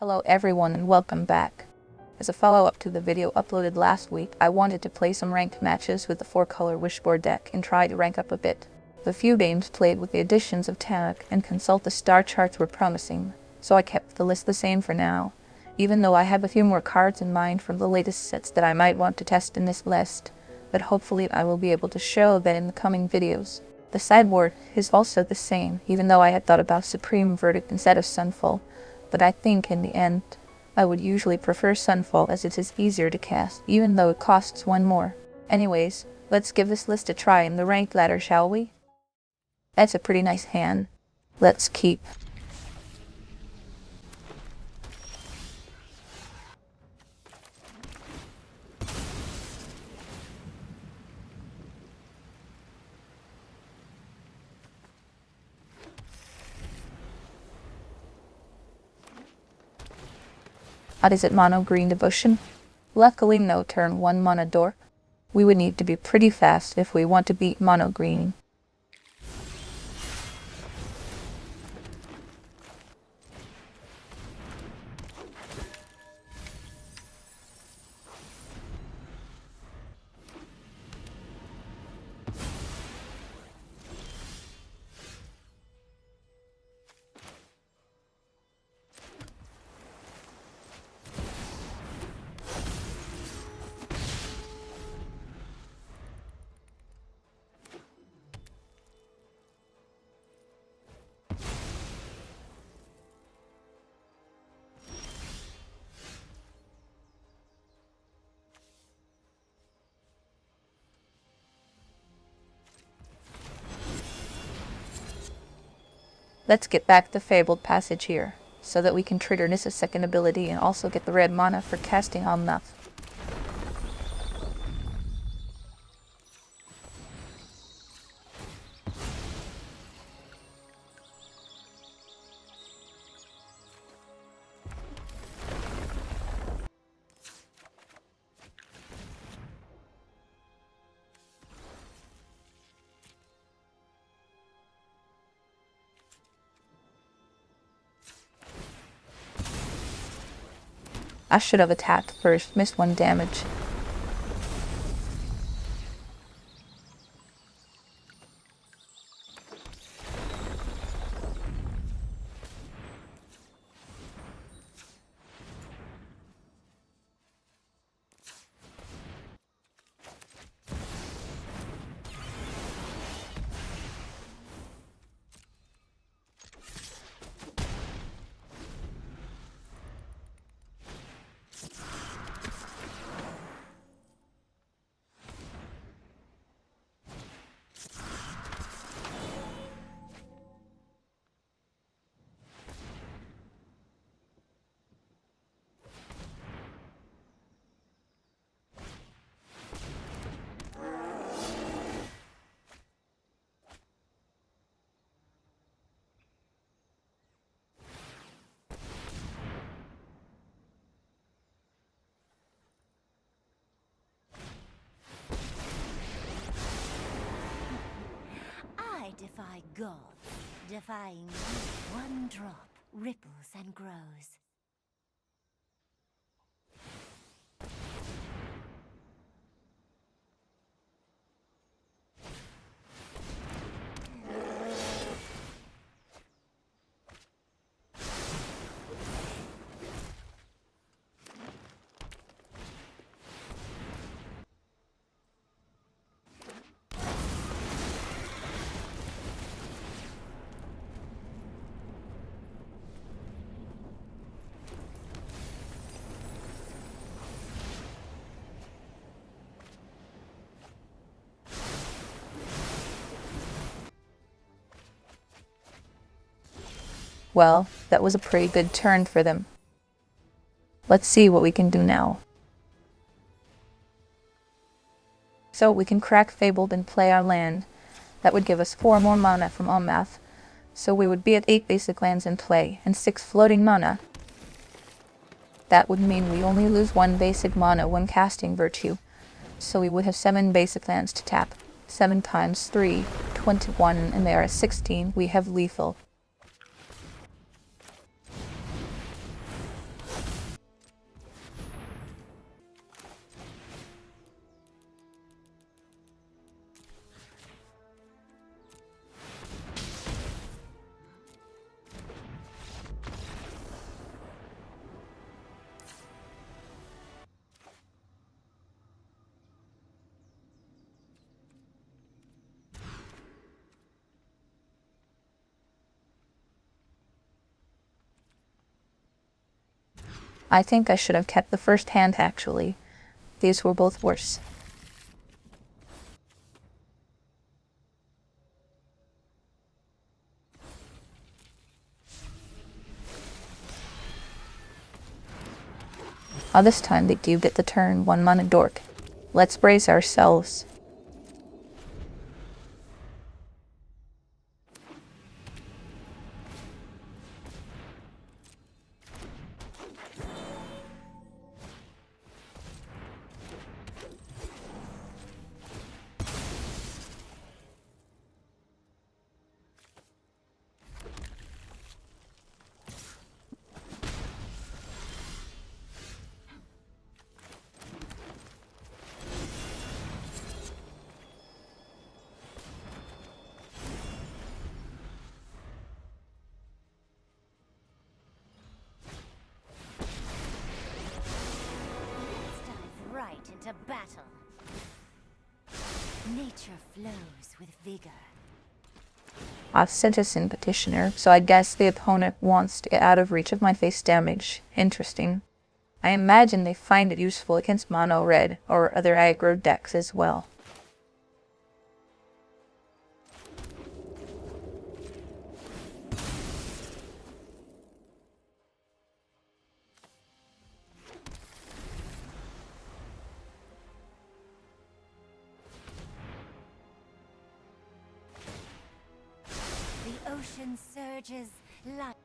Hello everyone and welcome back. As a follow-up to the video uploaded last week, I wanted to play some ranked matches with the 4-color Wishboard deck and try to rank up a bit. The few games played with the additions of Tannuk and consult the star charts were promising, so I kept the list the same for now, even though I have a few more cards in mind from the latest sets that I might want to test in this list, but hopefully I will be able to show that in the coming videos. The sideboard is also the same, even though I had thought about Supreme Verdict instead of Sunfall, but I think in the end, I would usually prefer Sunfall as it is easier to cast, even though it costs one more. Anyways, let's give this list a try in the ranked ladder, shall we? That's a pretty nice hand. Let's keep. What is it, mono green devotion? Luckily no turn 1 mana door. We would need to be pretty fast if we want to beat mono green. Let's get back the Fabled Passage here, so that we can trigger Nissa's second ability and also get the red mana for casting Omnath. I should have attacked first, missed 1 damage. Defy God, defying me, 1 drop ripples and grows. Well, that was a pretty good turn for them. Let's see what we can do now. So we can crack Fabled and play our land. That would give us 4 more mana from Omnath, so we would be at 8 basic lands in play and 6 floating mana. That would mean we only lose 1 basic mana when casting Virtue, so we would have 7 basic lands to tap. 7 times 3, 21, and there are 16, we have lethal. I think I should have kept the first hand actually. These were both worse. This time they cubed at the turn, 1 mana dork. Let's brace ourselves. Into battle. Nature flows with vigor. A citizen petitioner, so I guess the opponent wants to get out of reach of my face damage. Interesting. I imagine they find it useful against mono red or other aggro decks as well. Ocean surges like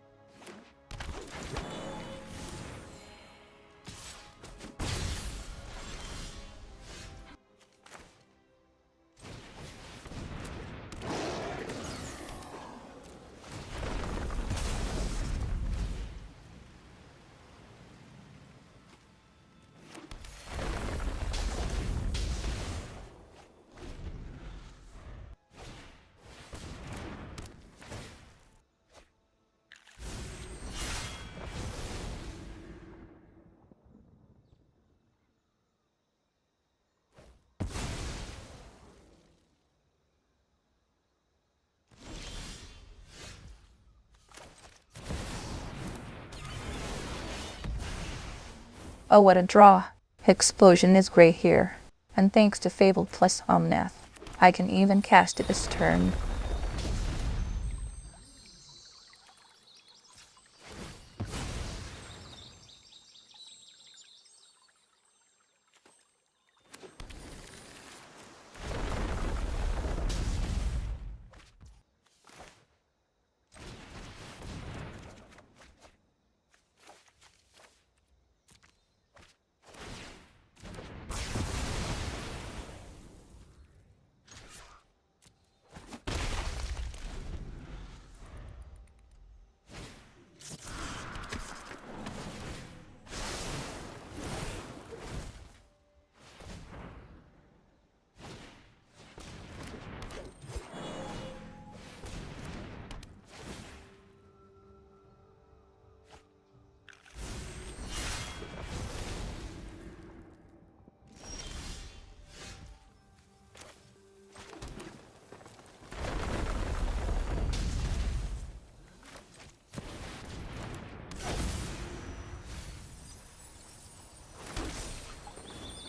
Oh, what a draw. Explosion is great here. And thanks to Fabled plus Omnath, I can even cast it this turn.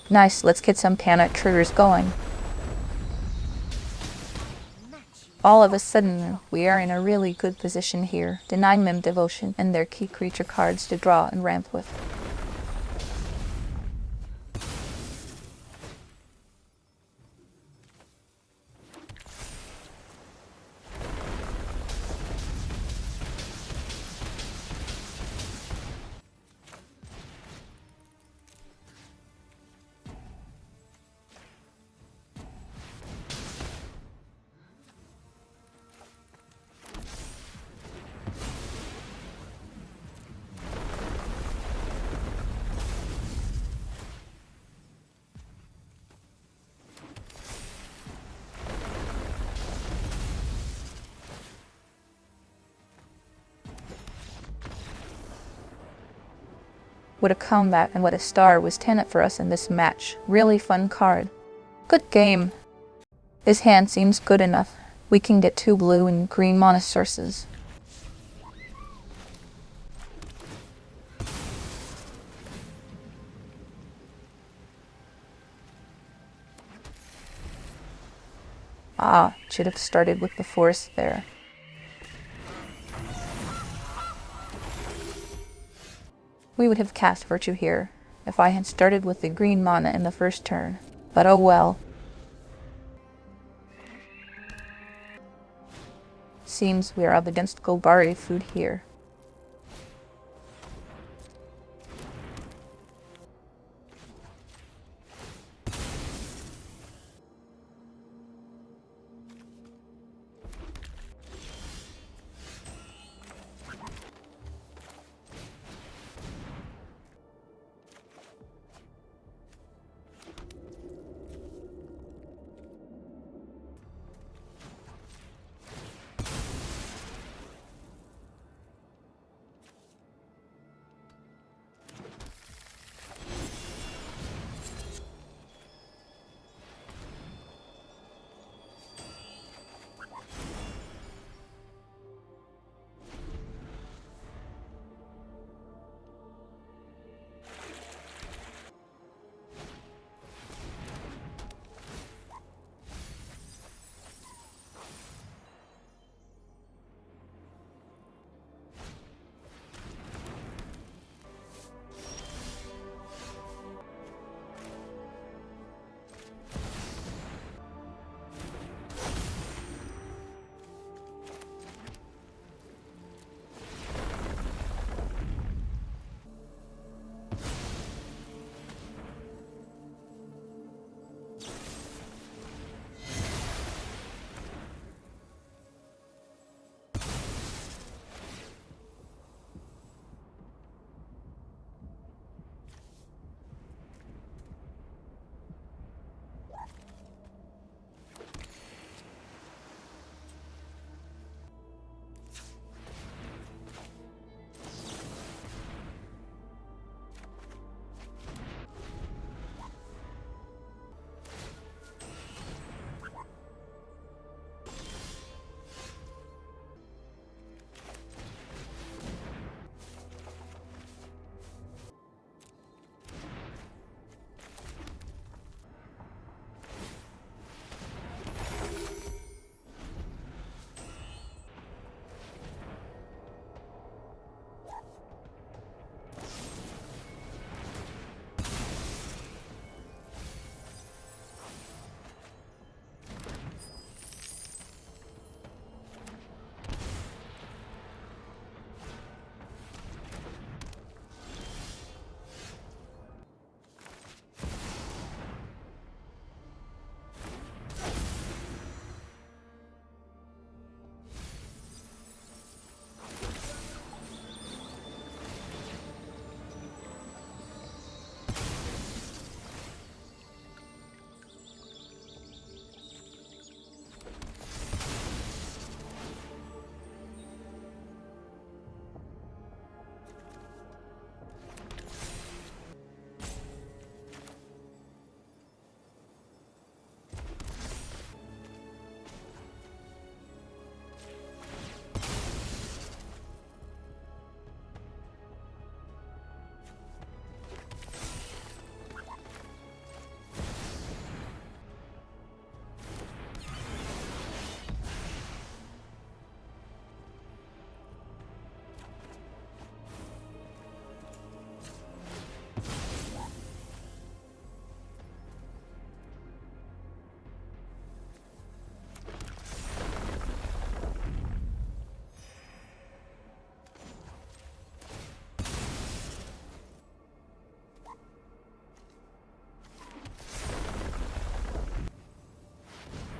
Nice, let's get some Tannuk triggers going. All of a sudden, we are in a really good position here, denying them devotion and their key creature cards to draw and ramp with. What a comeback and what a star was Tannuk for us in this match. Really fun card. Good game. This hand seems good enough. We can get 2 blue and green mana sources. Ah, should have started with the force there. We would have cast Virtue here, if I had started with the green mana in the first turn. But oh well. Seems we are up against Golgari Food here.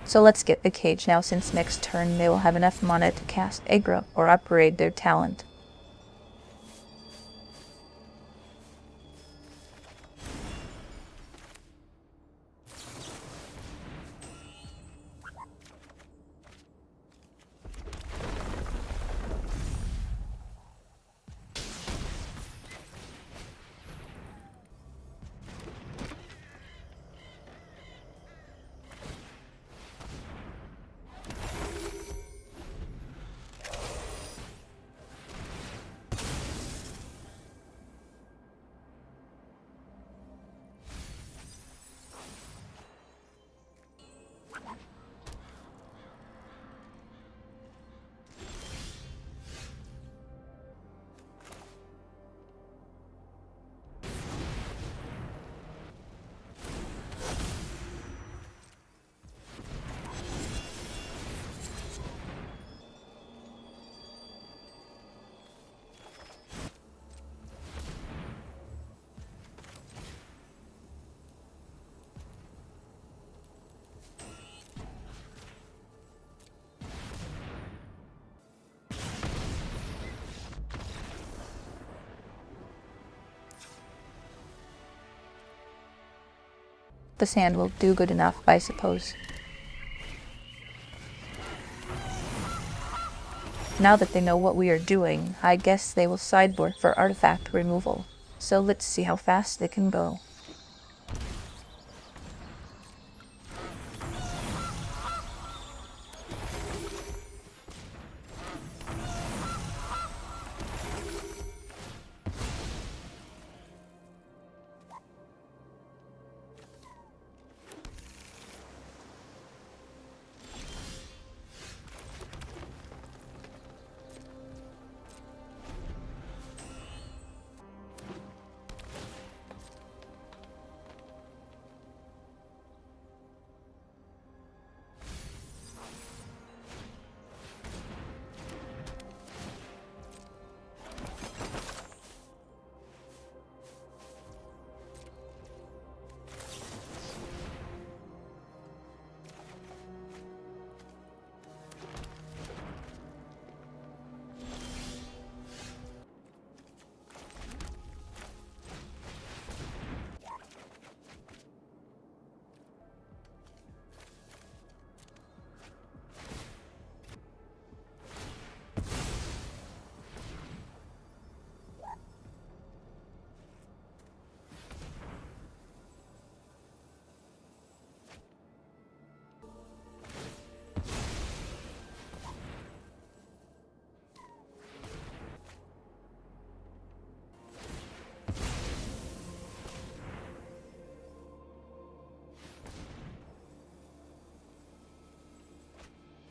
So let's get the cage now, since next turn they will have enough mana to cast aggro or upgrade their talent. The sand will do good enough, I suppose. Now that they know what we are doing, I guess they will sideboard for artifact removal. So let's see how fast they can go.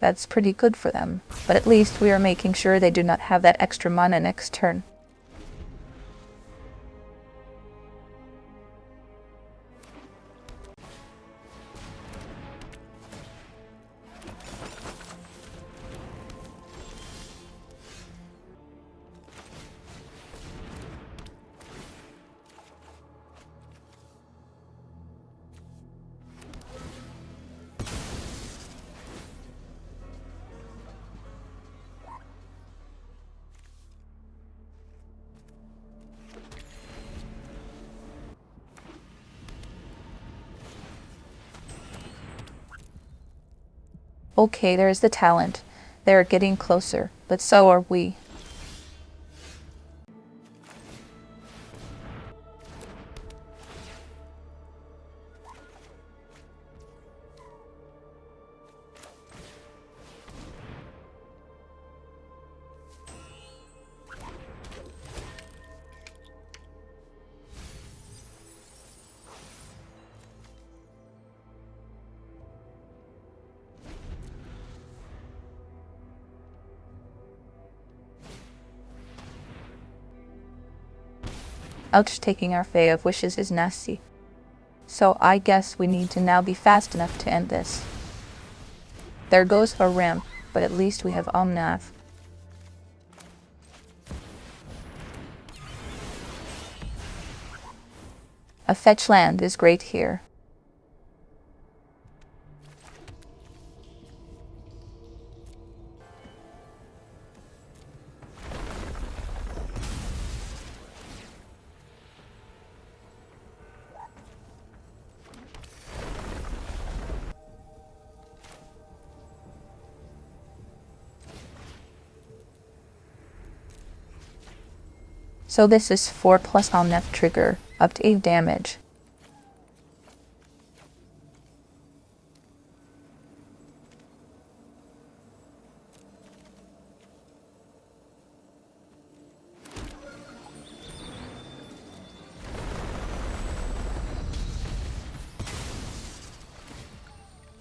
That's pretty good for them, but at least we are making sure they do not have that extra mana next turn. Okay, there's the talent. They are getting closer, but so are we. Ouch, taking our Fae of Wishes is nasty. So I guess we need to now be fast enough to end this. There goes our ramp, but at least we have Omnath. A fetch land is great here. So this is 4 plus Omnath trigger, up to 8 damage.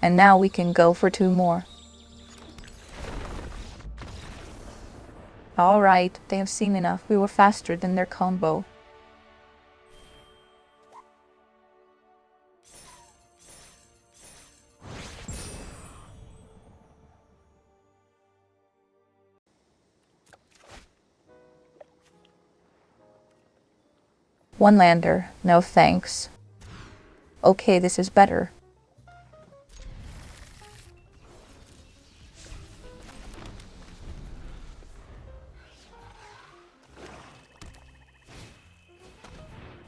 And now we can go for 2 more. Alright, they have seen enough. We were faster than their combo. One lander, no thanks. Okay, this is better.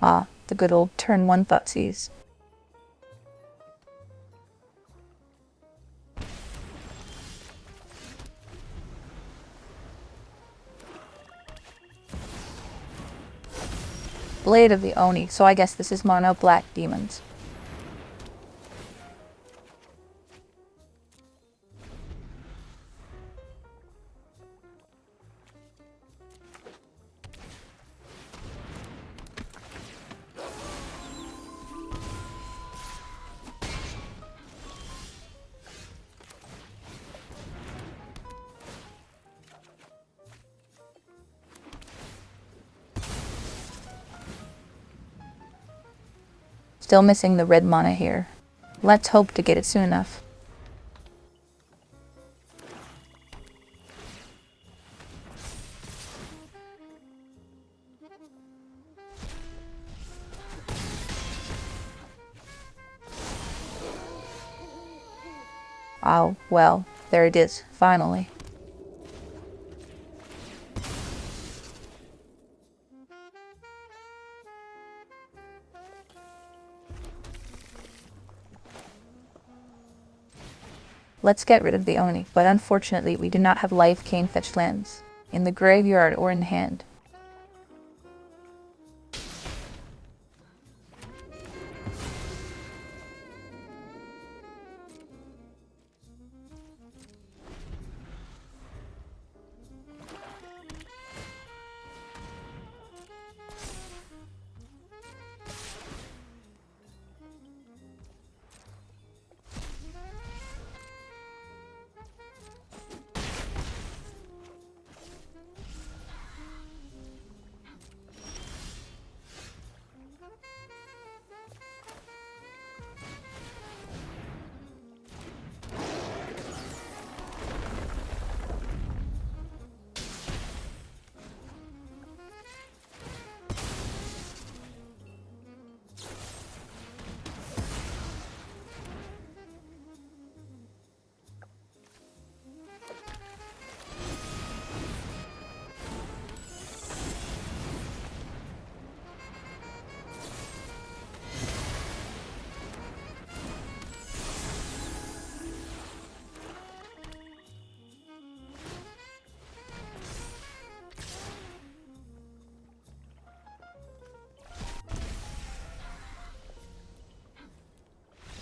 Ah, the good old turn 1 Thutsies. Blade of the Oni, so I guess this is mono black demons. Still missing the red mana here. Let's hope to get it soon enough. Oh, well, there it is, finally. Let's get rid of the Oni, but unfortunately we do not have live cane fetched lands, in the graveyard or in hand.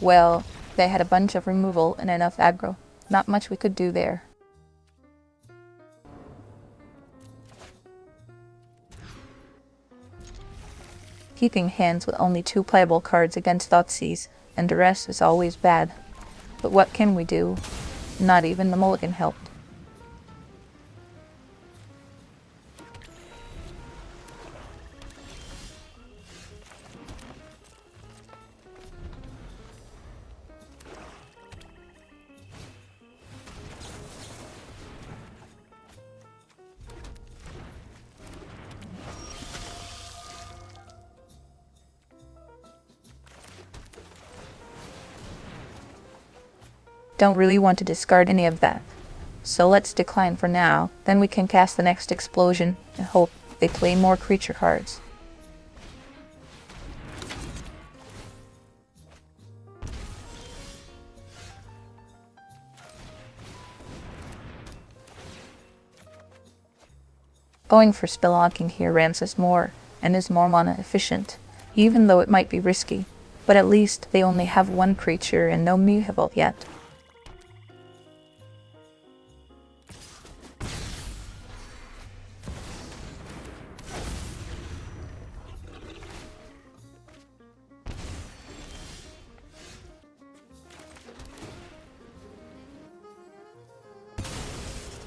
Well, they had a bunch of removal and enough aggro. Not much we could do there. Keeping hands with only 2 playable cards against Thoughtseize, and the rest is always bad. But what can we do? Not even the mulligan helped. Don't really want to discard any of that. So let's decline for now, then we can cast the next explosion and hope they play more creature cards. Going for Spelunking here rams us more, and is more mana efficient, even though it might be risky, but at least they only have 1 creature and no Mehevel yet.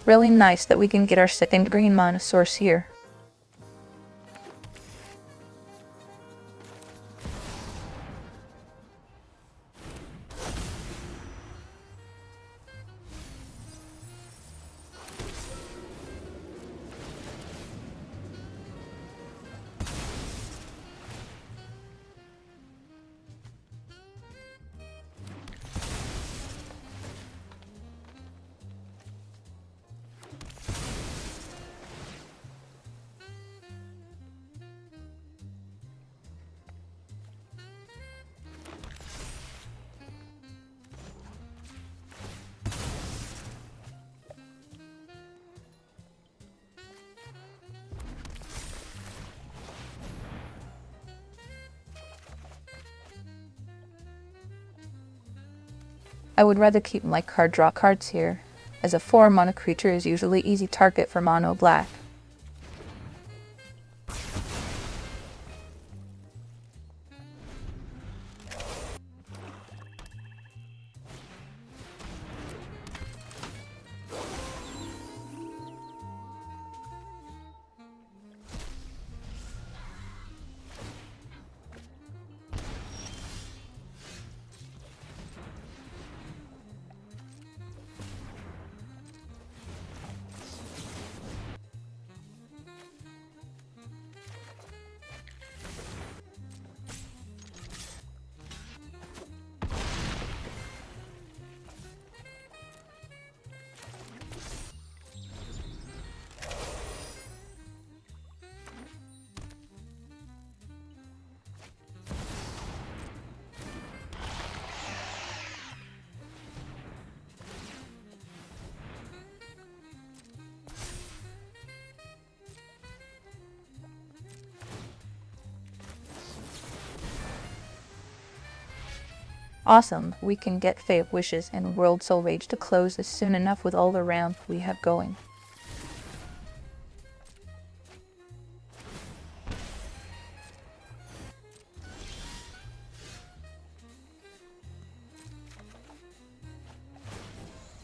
Really nice that we can get our second green mana source here. I would rather keep my card draw cards here, as a 4-mana creature is usually easy target for mono black. Awesome, we can get Fae of Wishes and Worldsoul Rage to close this soon enough with all the ramp we have going.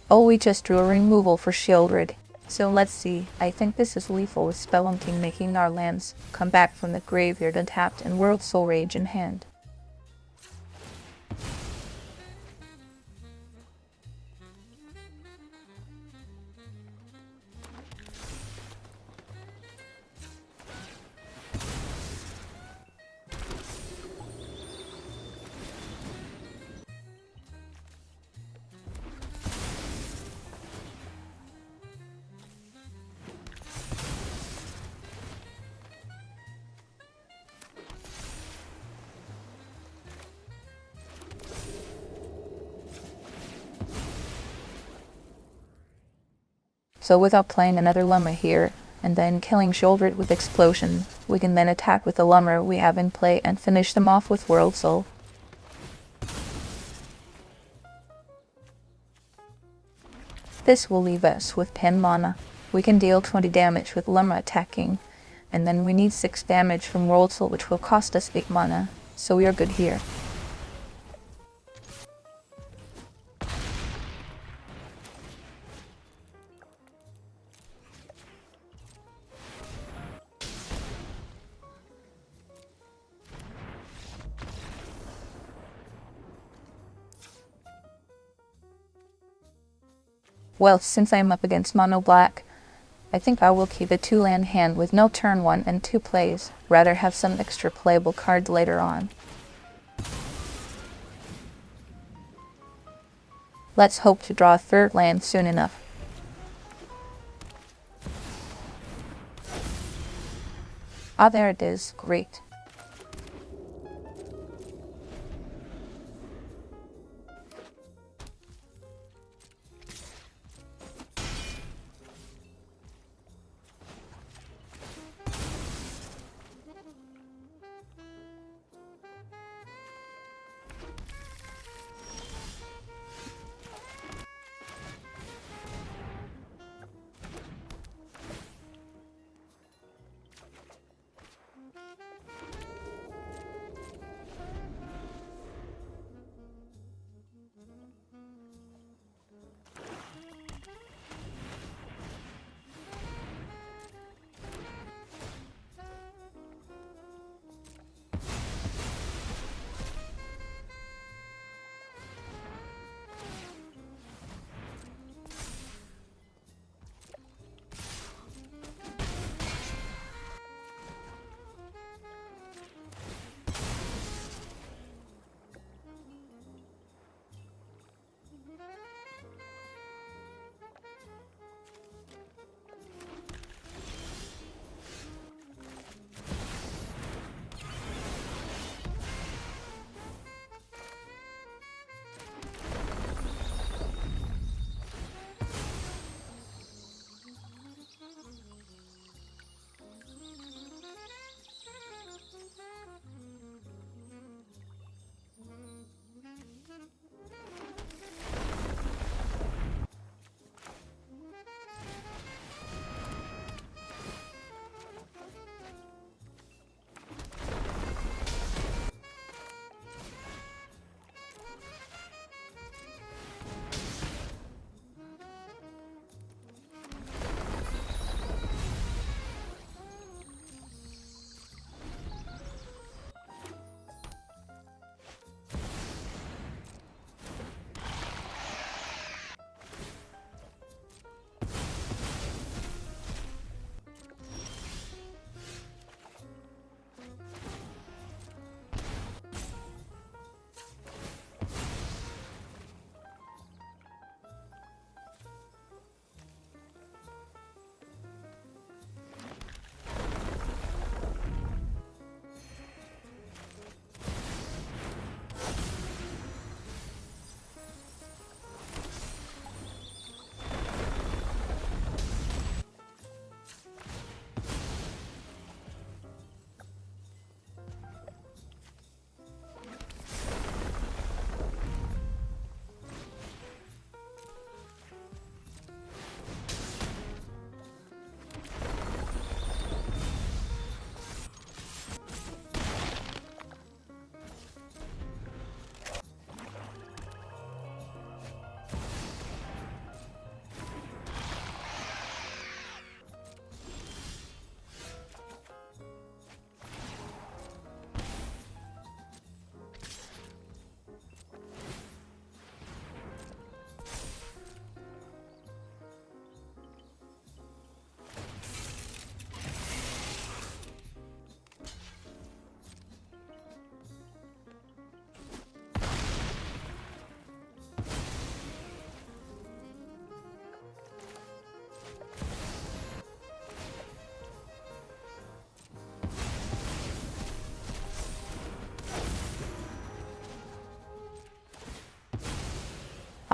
Oh, we just drew a removal for Shieldred. So let's see, I think this is lethal with Spelunking making our lands come back from the graveyard untapped and Worldsoul Rage in hand. So without playing another Lumra here, and then killing Shieldred with Explosion, we can then attack with the Lumra we have in play and finish them off with Worldsoul. This will leave us with 10 mana. We can deal 20 damage with Lumra attacking, and then we need 6 damage from Worldsoul, which will cost us 8 mana, so we are good here. Well, since I am up against mono black, I think I will keep a 2-land hand with no turn 1 and 2 plays, rather have some extra playable cards later on. Let's hope to draw a 3rd land soon enough. Ah, there it is, great.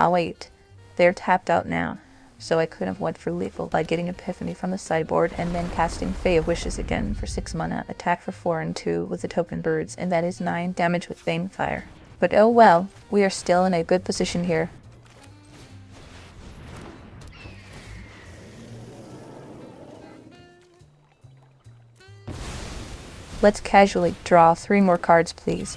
Ah wait, they're tapped out now, so I could have went for lethal by getting Epiphany from the sideboard and then casting Fae of Wishes again for 6 mana, attack for 4 and 2 with the token birds, and that is 9 damage with Banefire. But oh well, we are still in a good position here. Let's casually draw 3 more cards, please.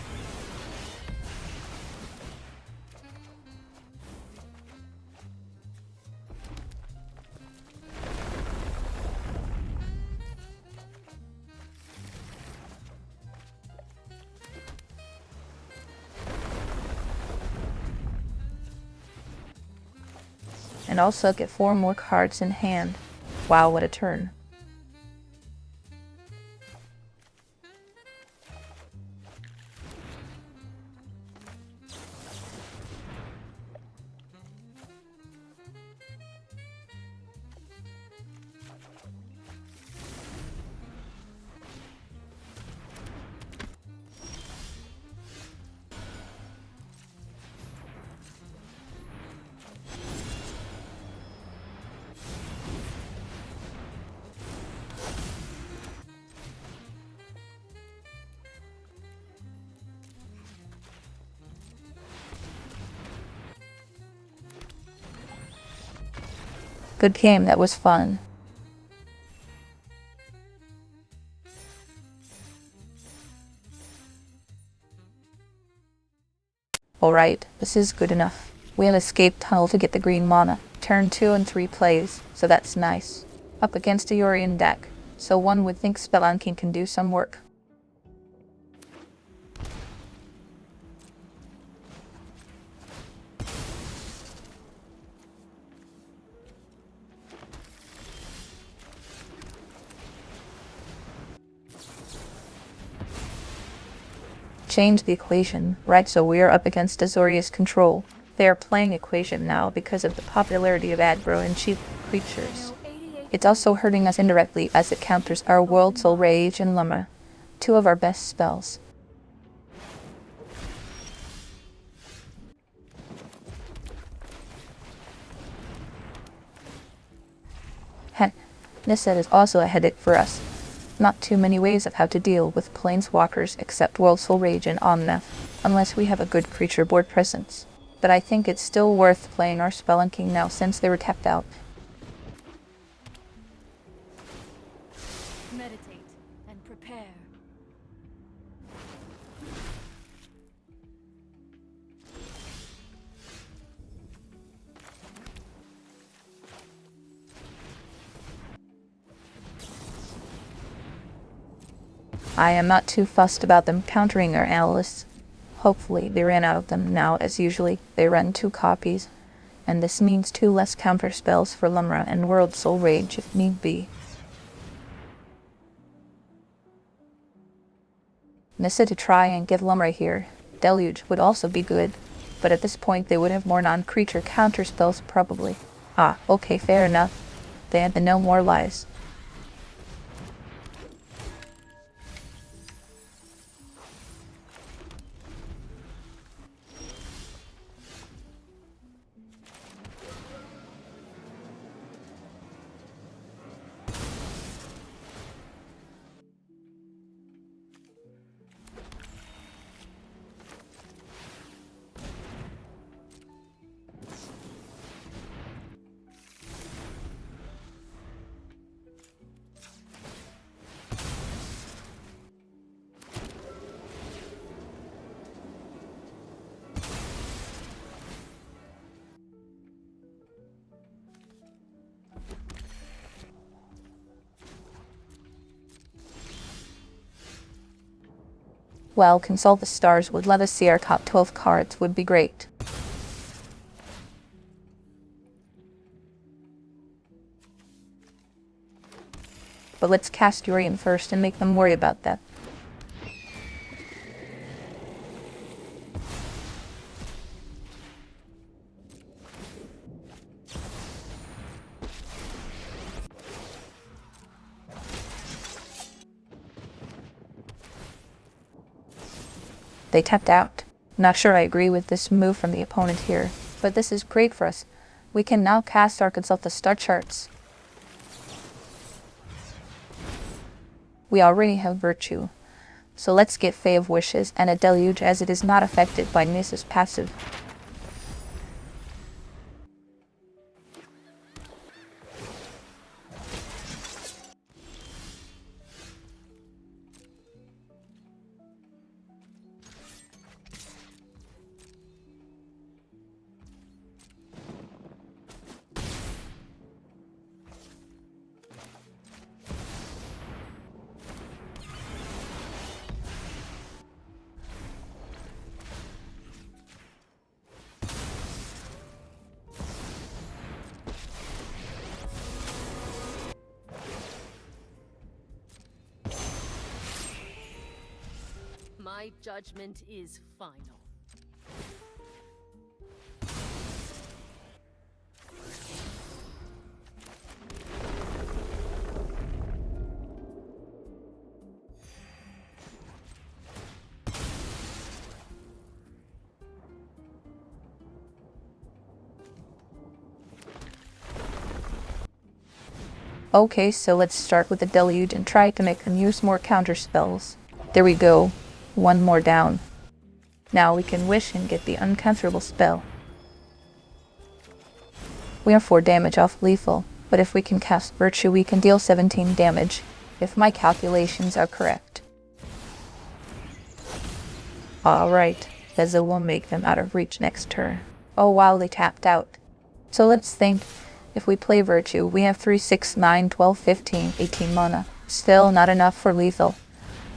And also get 4 more cards in hand. Wow, what a turn. Good game, that was fun. Alright, this is good enough. We have escaped tunnel to get the green mana. Turn 2 and 3 plays, so that's nice. Up against a Yorion deck, so one would think Spelunking can do some work. Change the equation, right? So we are up against Azorius Control. They are playing equation now because of the popularity of aggro and cheap creatures. It's also hurting us indirectly as it counters our Worldsoul, Rage, and Lumra, 2 of our best spells. Heh, Nissa is also a headache for us. Not too many ways of how to deal with planeswalkers except Worldsoul, Rage, and Omnath, unless we have a good creature board presence. But I think it's still worth playing our Spelunking now since they were tapped out. Meditate and prepare. I am not too fussed about them countering our analysts. Hopefully they ran out of them now, as usually they run 2 copies, and this means 2 less counter spells for Lumra and Worldsoul Rage if need be. Nissa to try and get Lumra here. Deluge would also be good, but at this point they would have more non-creature counter spells probably. Ah, okay, fair enough. They had the no more lies. Well, Consult the Stars would let us see our top 12 cards would be great. But let's cast Yorion first and make them worry about that. They tapped out. Not sure I agree with this move from the opponent here. But this is great for us. We can now cast or consult the star charts. We already have Virtue, so let's get Fae of Wishes and a Deluge as it is not affected by Nissa's passive. My judgment is final. Okay, so let's start with the Deluge and try to make them use more counter spells. There we go. One more down. Now we can wish and get the uncounterable spell. We are 4 damage off lethal, but if we can cast Virtue we can deal 17 damage, if my calculations are correct. Alright, Vezza will make them out of reach next turn. Oh wow, they tapped out. So let's think. If we play Virtue, we have 3, 6, 9, 12, 15, 18 mana. Still not enough for lethal,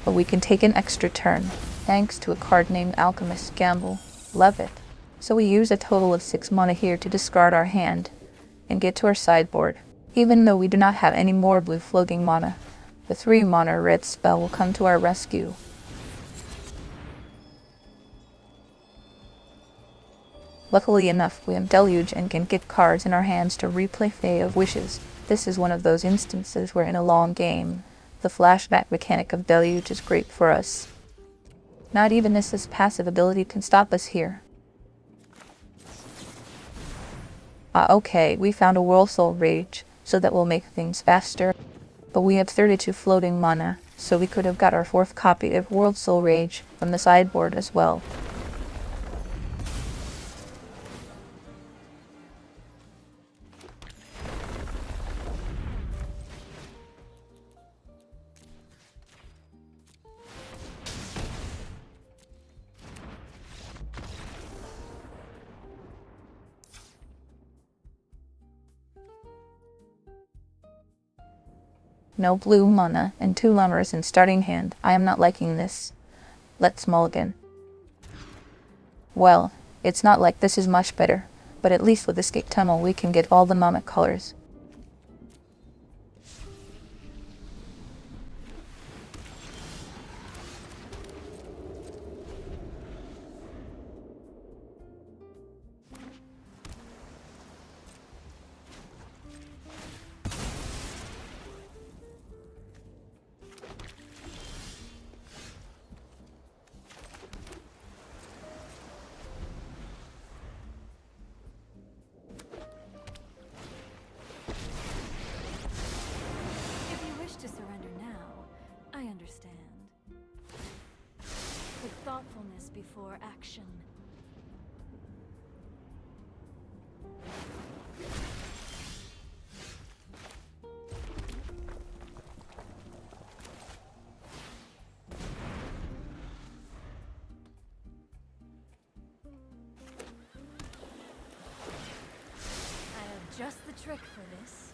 but we can take an extra turn, thanks to a card named Alchemist Gamble. Love it. So we use a total of 6 mana here to discard our hand, and get to our sideboard. Even though we do not have any more blue floating mana, the 3 mana red spell will come to our rescue. Luckily enough, we have Deluge and can get cards in our hands to replay Fae of Wishes. This is one of those instances where in a long game, the flashback mechanic of Deluge is great for us. Not even Nissa's passive ability can stop us here. Okay, we found a Worldsoul Rage, so that will make things faster. But we have 32 floating mana, so we could have got our 4th copy of Worldsoul Rage from the sideboard as well. No blue mana and 2 Lumras in starting hand. I am not liking this. Let's mulligan. Well, it's not like this is much better, but at least with Escape Tunnel we can get all the Nomad colors. To surrender now, I understand. With thoughtfulness before action. I have just the trick for this.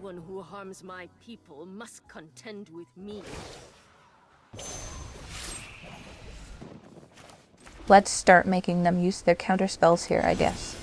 Anyone who harms my people must contend with me. Let's start making them use their counterspells here, I guess.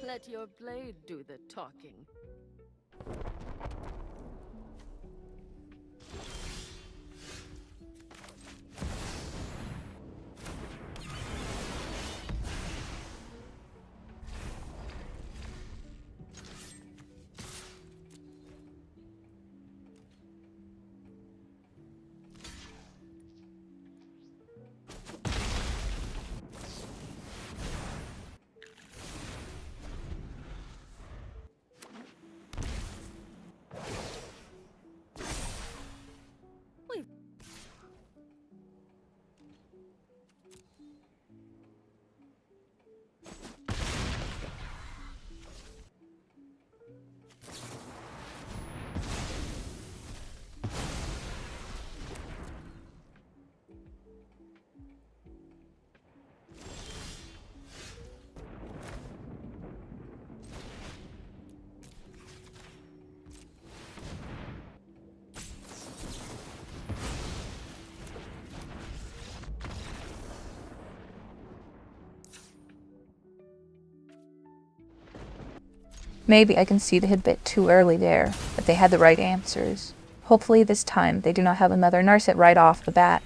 Let your blade do the talking. Maybe I conceded a bit too early there, but they had the right answers. Hopefully this time they do not have another Narset right off the bat.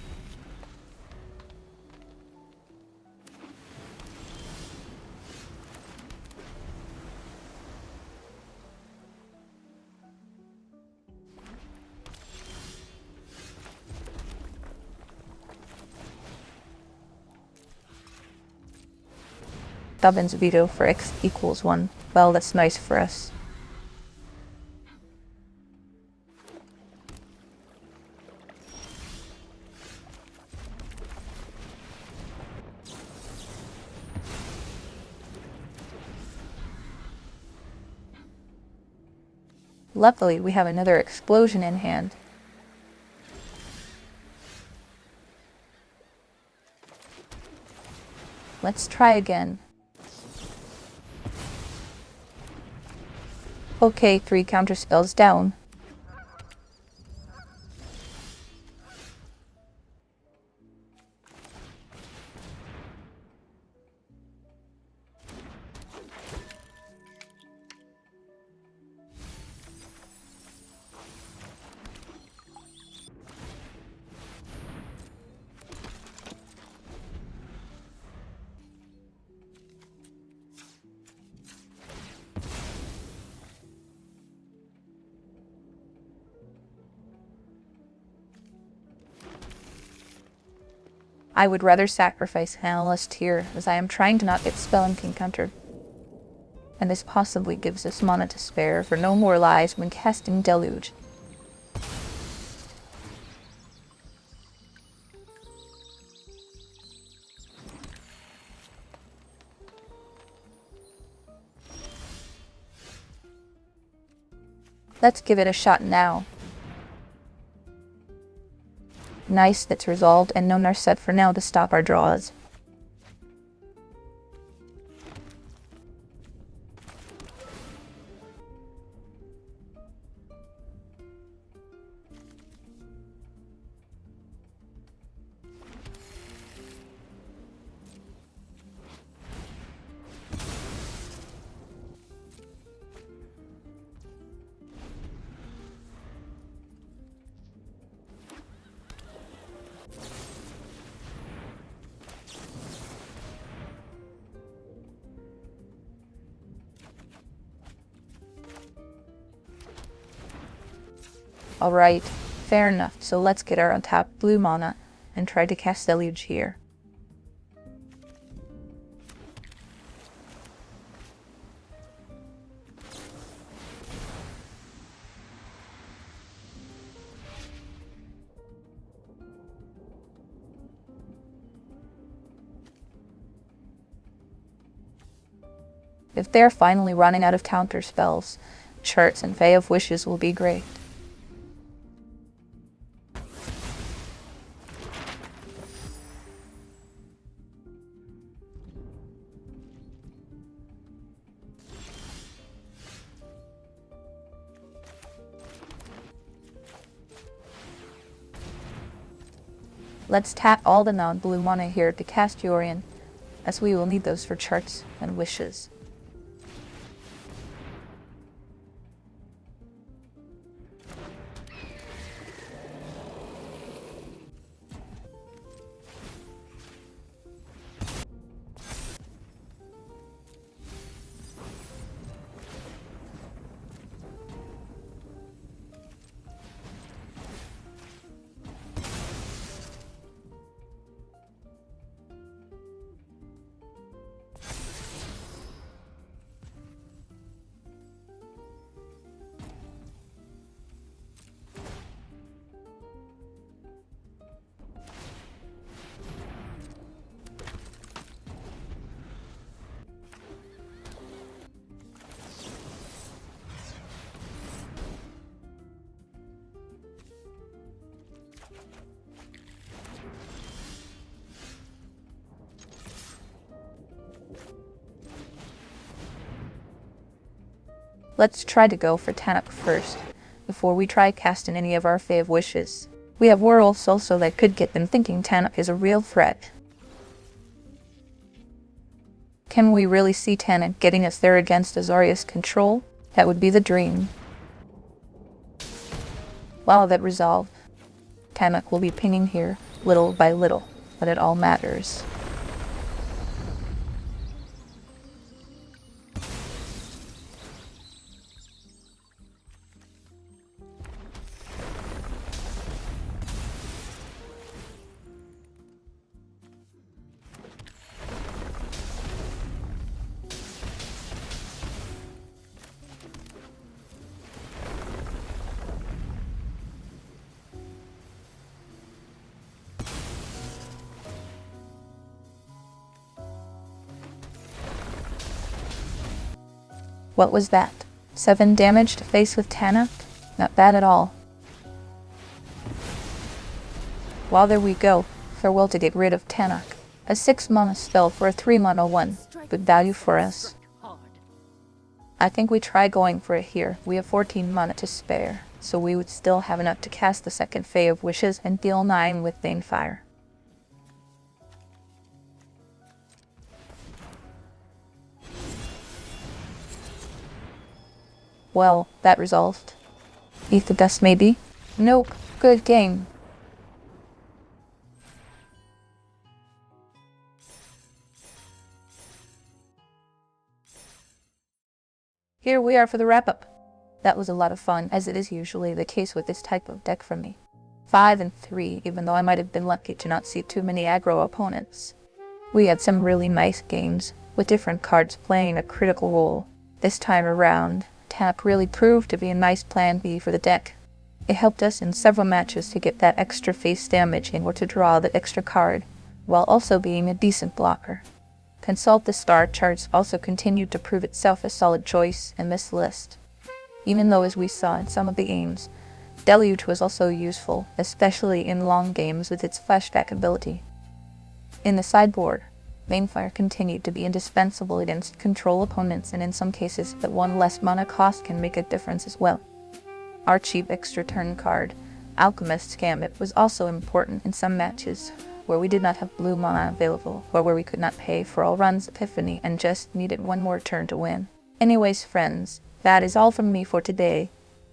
Stubbins veto for x equals 1. Well, that's nice for us. Luckily, we have another explosion in hand. Let's try again. Okay, 3 counterspells down. I would rather sacrifice Analyst here, as I am trying to not get Spelunking countered. And this possibly gives us mana to spare for no more lives when casting Deluge. Let's give it a shot now. Nice, that's resolved, and no Narset for now to stop our draws. Alright, fair enough, so let's get our untapped blue mana and try to cast Deluge here. If they're finally running out of counter spells, Charts and Fae of Wishes will be great. Let's tap all the non-blue mana here to cast Yorion, as we will need those for Charts and Wishes. Let's try to go for Tannuk first, before we try casting any of our Fae of Wishes. We have Worldsoul, so that could get them thinking Tannuk is a real threat. Can we really see Tannuk getting us there against Azorius Control? That would be the dream. Well, that resolved. Tannuk will be pinging here, little by little, but it all matters. What was that? 7 damage to face with Tannuk? Not bad at all. Well, there we go. Farewell to get rid of Tannuk. A 6 mana spell for a 3 mana 1. Good value for us. I think we try going for it here. We have 14 mana to spare, so we would still have enough to cast the second Fae of Wishes and deal 9 with Banefire. Well, that resolved. Eat the dust maybe? Nope, good game. Here we are for the wrap-up. That was a lot of fun, as it is usually the case with this type of deck for me. 5 and 3, even though I might have been lucky to not see too many aggro opponents. We had some really nice games, with different cards playing a critical role. This time around, Tannuk really proved to be a nice plan B for the deck. It helped us in several matches to get that extra face damage in or to draw that extra card, while also being a decent blocker. Consult the star charts also continued to prove itself a solid choice in this list. Even though, as we saw in some of the games, Deluge was also useful, especially in long games with its flashback ability. In the sideboard, Banefire continued to be indispensable against control opponents, and in some cases that one less mana cost can make a difference as well. Our cheap extra turn card, Alchemist's Gambit, was also important in some matches where we did not have blue mana available, or where we could not pay for all runs Epiphany and just needed one more turn to win. Anyways, friends, that is all from me for today.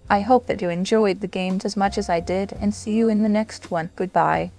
I hope that you enjoyed the games as much as I did, and see you in the next one. Goodbye.